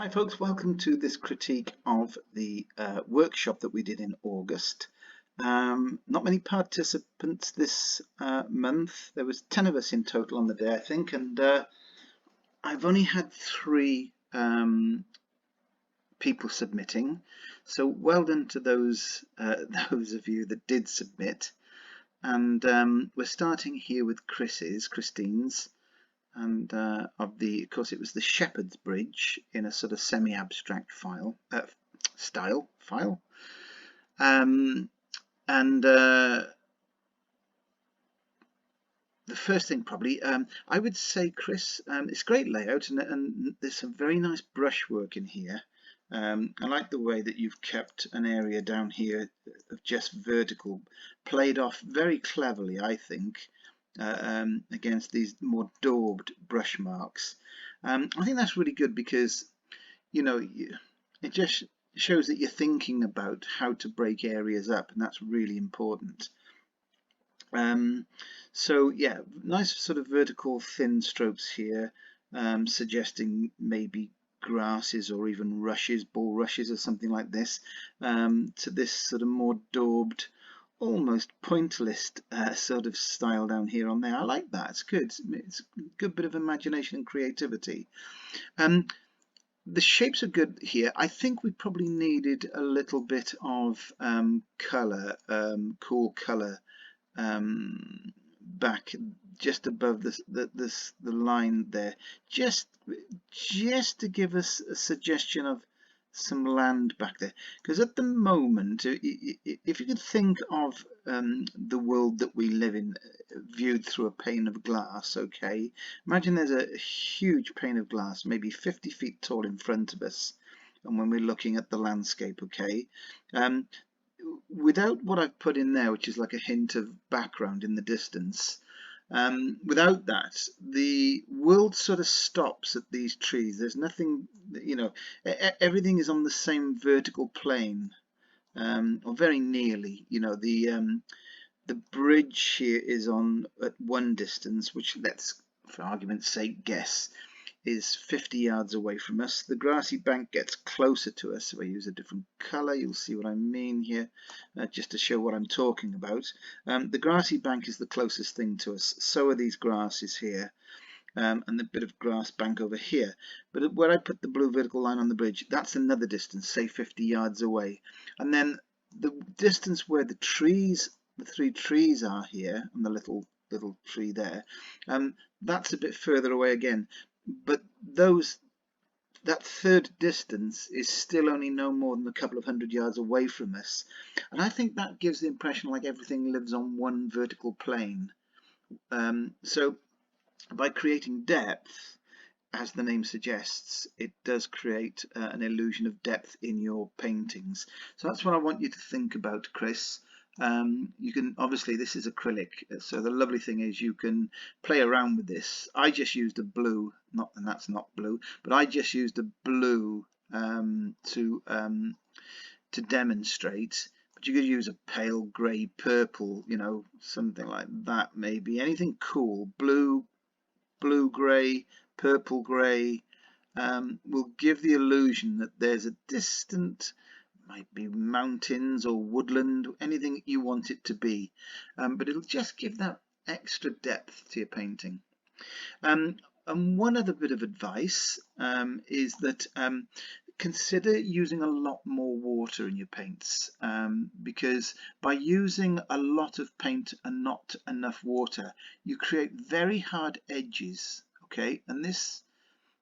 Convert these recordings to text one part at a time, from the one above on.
Hi folks, welcome to this critique of the workshop that we did in August. Not many participants this month. There was 10 of us in total on the day, I think, and I've only had 3 people submitting. So well done to those those of you that did submit. And we're starting here with Christine's. And of course, it was the Shepherd's Bridge in a sort of semi-abstract style file. And the first thing probably, I would say, Chris, it's great layout and there's some very nice brushwork in here. I like the way that you've kept an area down here of just vertical, played off very cleverly, I think. Against these more daubed brush marks. I think that's really good because, you know, it just shows that you're thinking about how to break areas up, and that's really important. So yeah, nice sort of vertical thin strokes here, suggesting maybe grasses or even rushes, bulrushes or something like this, to this sort of more daubed, almost pointillist sort of style down here on there. I like that. It's good. It's a good bit of imagination and creativity. The shapes are good here. I think we probably needed a little bit of colour, cool colour, back just above the line there, just to give us a suggestion of some land back there, because at the moment, if you could think of the world that we live in viewed through a pane of glass, okay, imagine there's a huge pane of glass, maybe 50 feet tall in front of us, and when we're looking at the landscape, okay, without what I've put in there, which is like a hint of background in the distance, without that, the world sort of stops at these trees. There's nothing, you know, everything is on the same vertical plane, or very nearly. You know, the bridge here is on at one distance, which let's, for argument's sake, guess is 50 yards away from us. The grassy bank gets closer to us. If I use a different color, you'll see what I mean here, just to show what I'm talking about. The grassy bank is the closest thing to us. So are these grasses here, and the bit of grass bank over here. But where I put the blue vertical line on the bridge, that's another distance, say 50 yards away. And then the distance where the 3 trees are here, and the little tree there, that's a bit further away again. But that third distance is still only no more than a couple of 100 yards away from us, and I think that gives the impression like everything lives on one vertical plane. So by creating depth, as the name suggests, it does create an illusion of depth in your paintings. So that's what I want you to think about, Chris. You can, obviously this is acrylic, so the lovely thing is you can play around with this. I just used a blue, and that's not blue, but I just used a blue to demonstrate. But you could use a pale grey purple, you know, something like that, maybe anything cool. Blue grey, purple grey, will give the illusion that there's a distant, might be mountains or woodland, anything you want it to be, but it'll just give that extra depth to your painting. And one other bit of advice is that consider using a lot more water in your paints, because by using a lot of paint and not enough water, you create very hard edges, okay? And this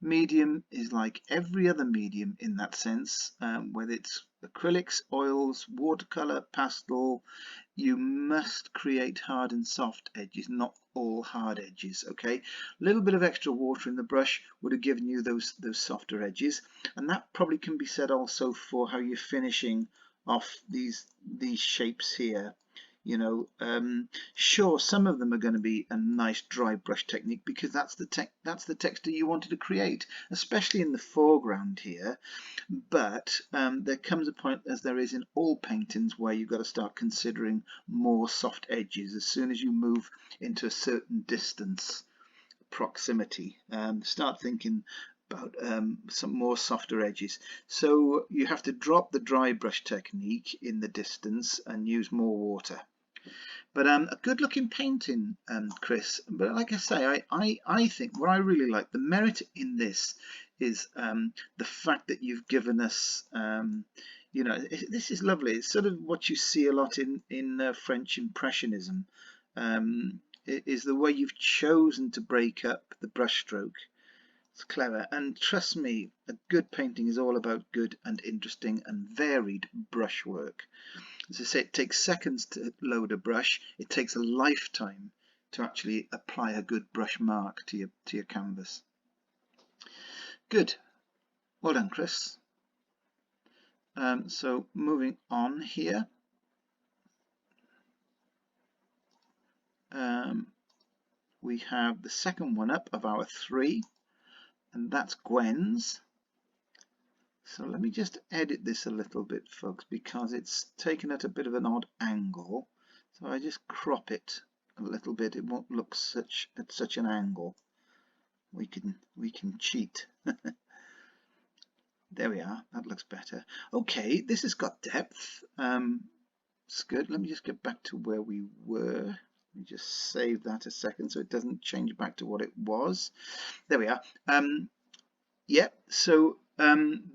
medium is like every other medium in that sense, whether it's acrylics, oils, watercolor, pastel, you must create hard and soft edges, not all hard edges, okay? A little bit of extra water in the brush would have given you those softer edges, and that probably can be said also for how you're finishing off these shapes here. You know, sure, some of them are going to be a nice dry brush technique because that's the texture you wanted to create, especially in the foreground here. But there comes a point, as there is in all paintings, where you've got to start considering more soft edges as soon as you move into a certain distance, proximity. Start thinking about some more softer edges. So you have to drop the dry brush technique in the distance and use more water. But a good looking painting, Chris. But like I say, I think what I really like, the merit in this is the fact that you've given us, you know, this is lovely. It's sort of what you see a lot in French Impressionism, is the way you've chosen to break up the brushstroke. It's clever, and trust me, a good painting is all about good and interesting and varied brushwork. As I say, it takes seconds to load a brush. It takes a lifetime to actually apply a good brush mark to your canvas. Good. Well done, Chris. So moving on here. We have the second one up of our 3, and that's Gwen's. So let me just edit this a little bit, folks, because it's taken at a bit of an odd angle. So I just crop it a little bit. It won't look at such an angle. We can cheat. There we are. That looks better. Okay, this has got depth. It's good. Let me just get back to where we were. Let me just save that a second so it doesn't change back to what it was. There we are. Yeah, so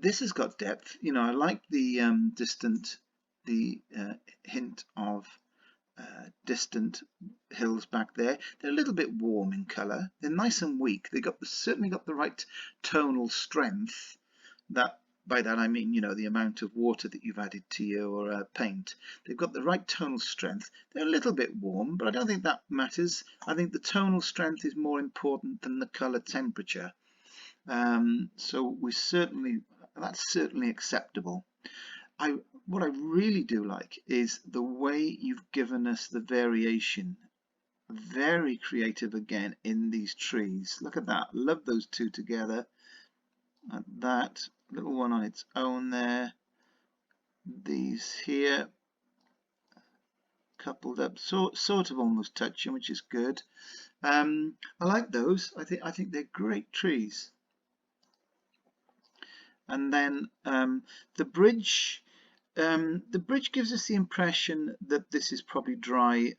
this has got depth. You know, I like the hint of distant hills back there. They're a little bit warm in colour. They're nice and weak. They certainly got the right tonal strength. That by that I mean, you know, the amount of water that you've added to your paint. They've got the right tonal strength. They're a little bit warm, but I don't think that matters. I think the tonal strength is more important than the colour temperature. So that's certainly acceptable. What I really do like is the way you've given us the variation. Very creative again in these trees. Look at that. Love those two together. And that little one on its own there. These here coupled up, sort of almost touching, which is good. I like those. I think they're great trees. And then the bridge gives us the impression that this is probably a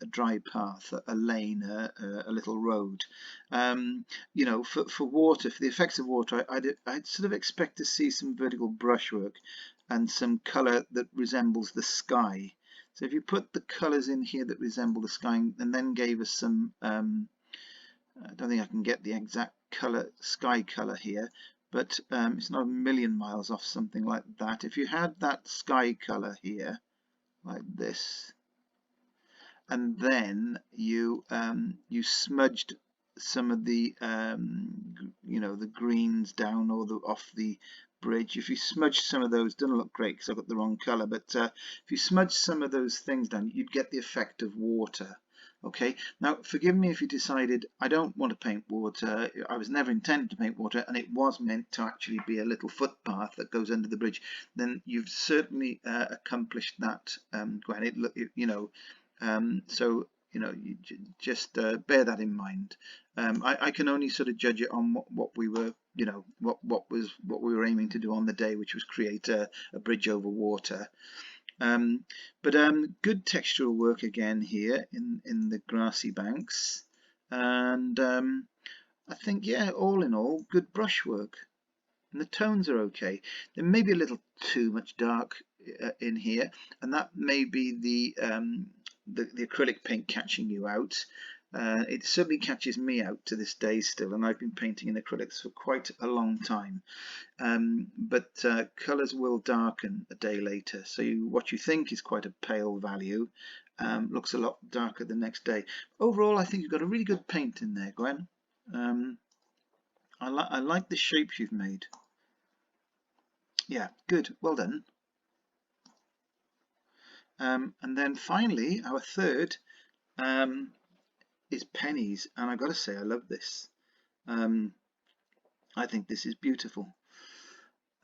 dry path, a lane, a little road. You know, for water, for the effects of water, I'd sort of expect to see some vertical brushwork and some colour that resembles the sky. So if you put the colours in here that resemble the sky and then gave us some, I don't think I can get the exact sky colour here, but it's not a million miles off something like that. If you had that sky color here, like this, and then you smudged some of the you know, the greens down or off the bridge. If you smudged some of those, doesn't look great because I've got the wrong color, but if you smudge some of those things down, you'd get the effect of water. Okay, now forgive me if you decided I don't want to paint water. I was never intended to paint water, and it was meant to actually be a little footpath that goes under the bridge. Then you've certainly accomplished that, Gwen. You know, so you know, you just bear that in mind. I can only sort of judge it on what we were, you know, what we were aiming to do on the day, which was create a bridge over water. But good textural work again here in the grassy banks, and I think, yeah, all in all, good brushwork, and the tones are okay. There may be a little too much dark in here, and that may be the acrylic paint catching you out. It certainly catches me out to this day still, and I've been painting in acrylics for quite a long time. But colours will darken a day later, so what you think is quite a pale value looks a lot darker the next day. Overall, I think you've got a really good paint in there, Gwen. I like the shapes you've made. Yeah, good, well done. And then finally, our third is Pennies, and I've got to say I love this. I think this is beautiful.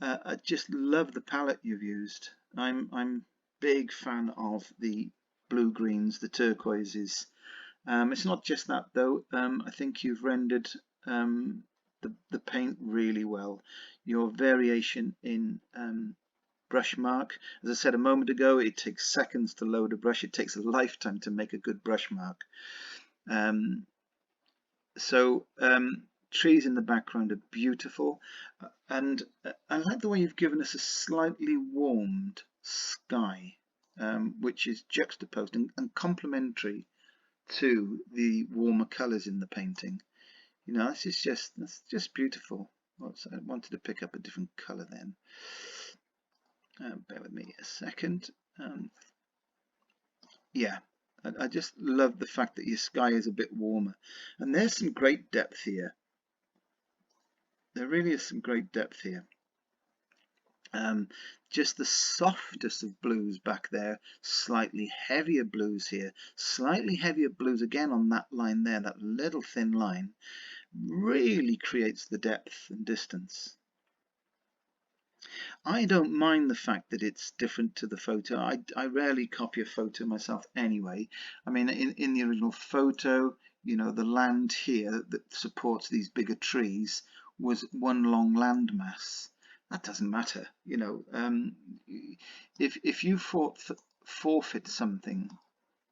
I just love the palette you've used. I'm big fan of the blue greens, the turquoises. It's not just that though. I think you've rendered the paint really well. Your variation in brush mark, as I said a moment ago, it takes seconds to load a brush. It takes a lifetime to make a good brush mark. Trees in the background are beautiful, and I like the way you've given us a slightly warmed sky, which is juxtaposed and complementary to the warmer colours in the painting. You know, that's just beautiful. I wanted to pick up a different colour then. Bear with me a second. Yeah, I just love the fact that your sky is a bit warmer, and there's some great depth here. There really is some great depth here. Just the softest of blues back there, slightly heavier blues here, slightly heavier blues again on that line there, that little thin line, really creates the depth and distance. I don't mind the fact that it's different to the photo. I rarely copy a photo myself anyway. I mean, in the original photo, you know, the land here that supports these bigger trees was one long landmass. That doesn't matter, you know. If you forfeit something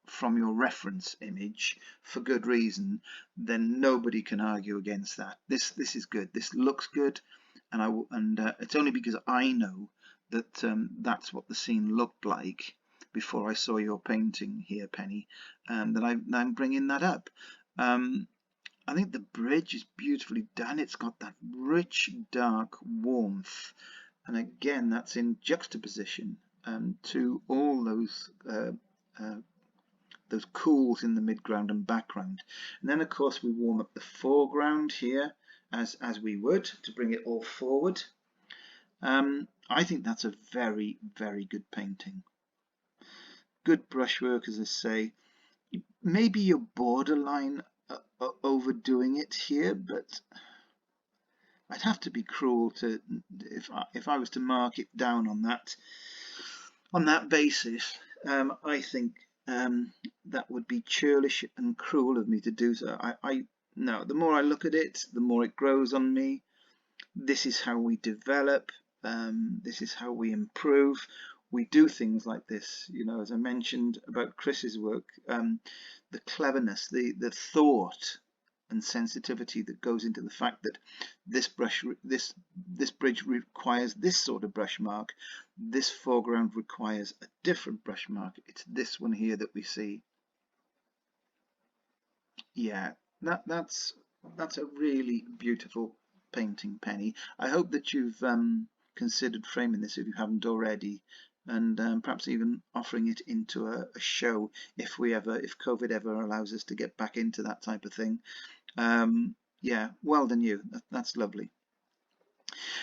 from your reference image for good reason, then nobody can argue against that. This is good. This looks good, and it's only because I know that that's what the scene looked like before I saw your painting here, Penny, that I'm bringing that up. I think the bridge is beautifully done. It's got that rich, dark warmth, and again, that's in juxtaposition to all those cools in the midground and background. And then, of course, we warm up the foreground here as we would to bring it all forward. I think that's a very, very good painting. Good brushwork, as I say. Maybe you're borderline overdoing it here, but I'd have to be cruel to if I was to mark it down on that basis. I think that would be churlish and cruel of me to do so. No, the more I look at it, the more it grows on me. This is how we develop. This is how we improve. We do things like this, you know, as I mentioned about Chris's work, the cleverness, the thought and sensitivity that goes into the fact that this bridge requires this sort of brush mark, this foreground requires a different brush mark. It's this one here that we see. Yeah, that's a really beautiful painting, Penny. I hope that you've considered framing this if you haven't already, and perhaps even offering it into a show if COVID ever allows us to get back into that type of thing. Yeah, well done you. That's lovely.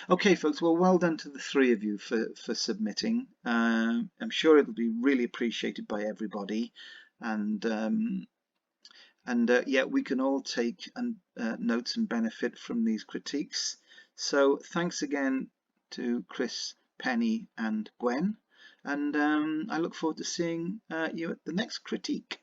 Okay, folks, well done to the three of you for submitting. I'm sure it'll be really appreciated by everybody, and yeah, we can all take notes and benefit from these critiques. So thanks again to Chris, Penny and Gwen, and I look forward to seeing you at the next critique.